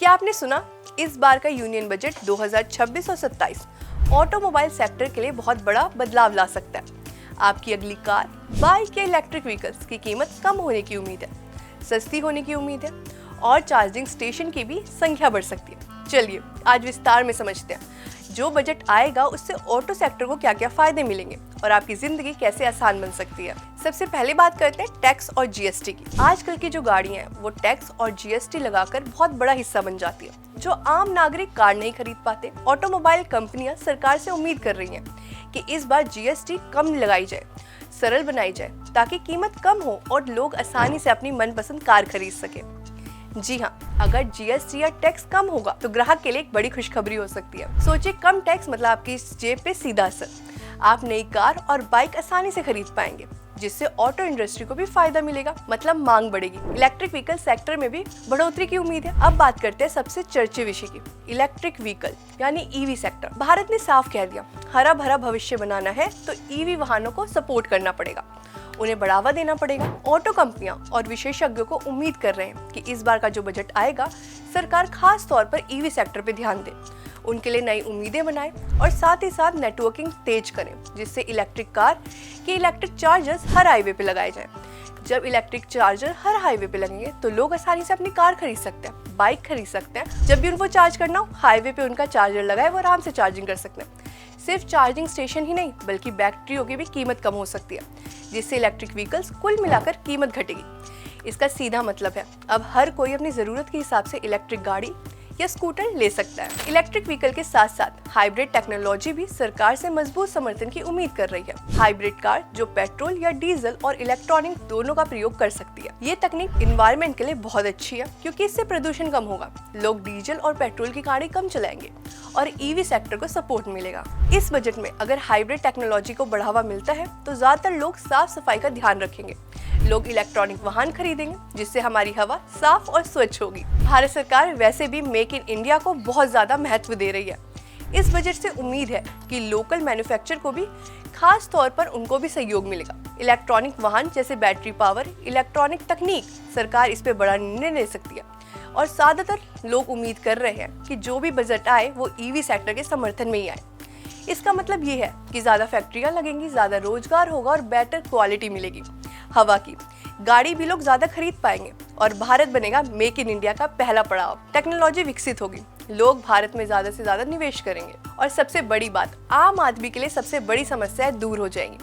क्या आपने सुना? इस बार का यूनियन बजट 2026 और 27 ऑटोमोबाइल सेक्टर के लिए बहुत बड़ा बदलाव ला सकता है। आपकी अगली कार, बाइक या इलेक्ट्रिक व्हीकल्स की कीमत कम होने की उम्मीद है, सस्ती होने की उम्मीद है और चार्जिंग स्टेशन की भी संख्या बढ़ सकती है। चलिए आज विस्तार में समझते हैं जो बजट आएगा उससे ऑटो सेक्टर को क्या क्या फायदे मिलेंगे और आपकी जिंदगी कैसे आसान बन सकती है। सबसे पहले बात करते हैं टैक्स और जीएसटी की। आजकल की जो गाड़ियां हैं वो टैक्स और जीएसटी लगाकर बहुत बड़ा हिस्सा बन जाती है। जो आम नागरिक कार नहीं खरीद पाते, ऑटोमोबाइल कंपनियां सरकार से उम्मीद कर रही हैं कि इस बार जीएसटी कम लगाई जाए, सरल बनाई जाए ताकि कीमत कम हो और लोग आसानी से अपनी मनपसंद कार खरीद सके। जी हाँ, अगर जीएसटी या टैक्स कम होगा तो ग्राहक के लिए एक बड़ी खुशखबरी हो सकती है। सोचिए, कम टैक्स मतलब आपकी जेब पे सीधा असर। आप नई कार और बाइक आसानी से खरीद पाएंगे, जिससे ऑटो इंडस्ट्री को भी फायदा मिलेगा, मतलब मांग बढ़ेगी। इलेक्ट्रिक व्हीकल सेक्टर में भी बढ़ोतरी की उम्मीद है। अब बात करते हैं सबसे चर्चित विषय की, इलेक्ट्रिक व्हीकल यानी ईवी सेक्टर। भारत ने साफ कह दिया, हरा भरा भविष्य बनाना है तो ईवी वाहनों को सपोर्ट करना पड़ेगा, उन्हें बढ़ावा देना पड़ेगा। ऑटो कंपनियां और विशेषज्ञों को उम्मीद कर रहे हैं कि इस बार का जो बजट आएगा, सरकार खास तौर पर ईवी सेक्टर पर ध्यान दे, उनके लिए नई उम्मीदें बनाए और साथ ही साथ नेटवर्किंग तेज करें, जिससे इलेक्ट्रिक कार के इलेक्ट्रिक चार्जर्स हर हाईवे पे लगाए जाएं। जब इलेक्ट्रिक चार्जर हर हाईवे पे लगेंगे तो लोग आसानी से अपनी कार खरीद सकते हैं, बाइक खरीद सकते हैं। जब भी उनको चार्ज करना हो, हाईवे पे उनका चार्जर लगाए, वो आराम से चार्जिंग कर सकते हैं। सिर्फ चार्जिंग स्टेशन ही नहीं बल्कि बैटरियों की भी कीमत कम हो सकती है, जिससे इलेक्ट्रिक व्हीकल्स कुल मिलाकर कीमत घटेगी। इसका सीधा मतलब है अब हर कोई अपनी जरूरत के हिसाब से इलेक्ट्रिक गाड़ी या स्कूटर ले सकता है। इलेक्ट्रिक व्हीकल के साथ साथ हाइब्रिड टेक्नोलॉजी भी सरकार से मजबूत समर्थन की उम्मीद कर रही है। हाइब्रिड कार जो पेट्रोल या डीजल और इलेक्ट्रॉनिक दोनों का प्रयोग कर सकती है। ये तकनीक एनवायरनमेंट के लिए बहुत अच्छी है क्योंकि इससे प्रदूषण कम होगा, लोग डीजल और पेट्रोल की गाड़ी कम चलाएंगे और ईवी सेक्टर को सपोर्ट मिलेगा। इस बजट में अगर हाइब्रिड टेक्नोलॉजी को बढ़ावा मिलता है तो ज्यादातर लोग साफ सफाई का ध्यान रखेंगे, लोग इलेक्ट्रॉनिक वाहन खरीदेंगे, जिससे हमारी हवा साफ और स्वच्छ होगी। भारत सरकार वैसे भी मेक इन इंडिया को बहुत ज्यादा महत्व दे रही है। इस बजट से उम्मीद है कि लोकल मैन्युफैक्चर को भी खास तौर पर उनको भी सहयोग मिलेगा। इलेक्ट्रॉनिक वाहन जैसे बैटरी पावर, इलेक्ट्रॉनिक तकनीक, सरकार इस पे बड़ा निर्णय ले सकती है और ज्यादातर लोग उम्मीद कर रहे हैं कि जो भी बजट आए वो ईवी सेक्टर के समर्थन में ही आए। इसका मतलब ये है कि ज्यादा फैक्ट्रियां लगेंगी, ज्यादा रोजगार होगा और बेटर क्वालिटी मिलेगी। हवा की गाड़ी भी लोग ज्यादा खरीद पाएंगे और भारत बनेगा मेक इन इंडिया का पहला पड़ाव। टेक्नोलॉजी विकसित होगी, लोग भारत में ज्यादा से ज्यादा निवेश करेंगे और सबसे बड़ी बात, आम आदमी के लिए सबसे बड़ी समस्याएं दूर हो जाएंगी,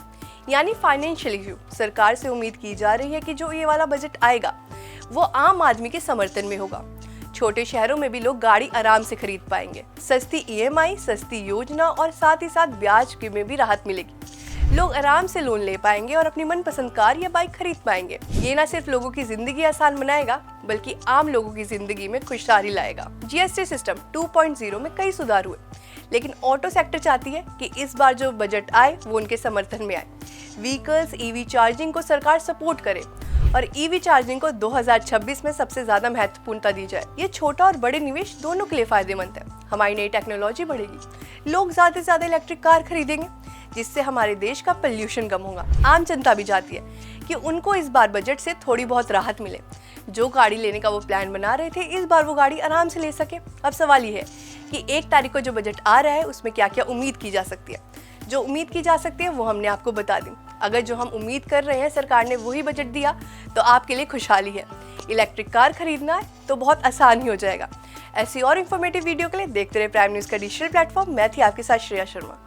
यानी फाइनेंशियल इश्यू। सरकार से उम्मीद की जा रही है कि जो ये वाला बजट आएगा वो आम आदमी के समर्थन में होगा। छोटे शहरों में भी लोग गाड़ी आराम से खरीद पाएंगे, सस्ती ईएमआई, सस्ती योजना और साथ ही साथ ब्याज में भी राहत मिलेगी। लोग आराम से लोन ले पाएंगे और अपनी मनपसंद कार या बाइक खरीद पाएंगे। ये ना सिर्फ लोगों की जिंदगी आसान बनाएगा बल्कि आम लोगों की जिंदगी में खुशहाली लाएगा। जीएसटी सिस्टम 2.0 में कई सुधार हुए, लेकिन ऑटो सेक्टर चाहती है कि इस बार जो बजट आए वो उनके समर्थन में आए। व्हीकल्स ईवी चार्जिंग को सरकार सपोर्ट करे और ईवी चार्जिंग को 2026 में सबसे ज्यादा महत्वपूर्णता दी जाए। ये छोटा और बड़े निवेश दोनों के लिए फायदेमंद है। हमारी नई टेक्नोलॉजी बढ़ेगी, लोग ज्यादा से ज्यादा इलेक्ट्रिक कार खरीदेंगे, जिससे हमारे देश का पोल्यूशन कम होगा। आम जनता भी चाहती है कि उनको इस बार बजट से थोड़ी बहुत राहत मिले। जो गाड़ी लेने का वो प्लान बना रहे थे, इस बार वो गाड़ी आराम से ले सके। अब सवाल ये है कि 1 तारीख को जो बजट आ रहा है उसमें क्या क्या उम्मीद की जा सकती है। जो उम्मीद की जा सकती है वो हमने आपको बता दी। अगर जो हम उम्मीद कर रहे हैं सरकार ने वही बजट दिया तो आपके लिए खुशहाली है। इलेक्ट्रिक कार खरीदना है तो बहुत आसान ही हो जाएगा। ऐसी और इन्फॉर्मेटिव वीडियो के लिए देखते रहे प्राइम न्यूज़ का डिजिटल प्लेटफॉर्म। मैं थी आपके साथ श्रेया शर्मा।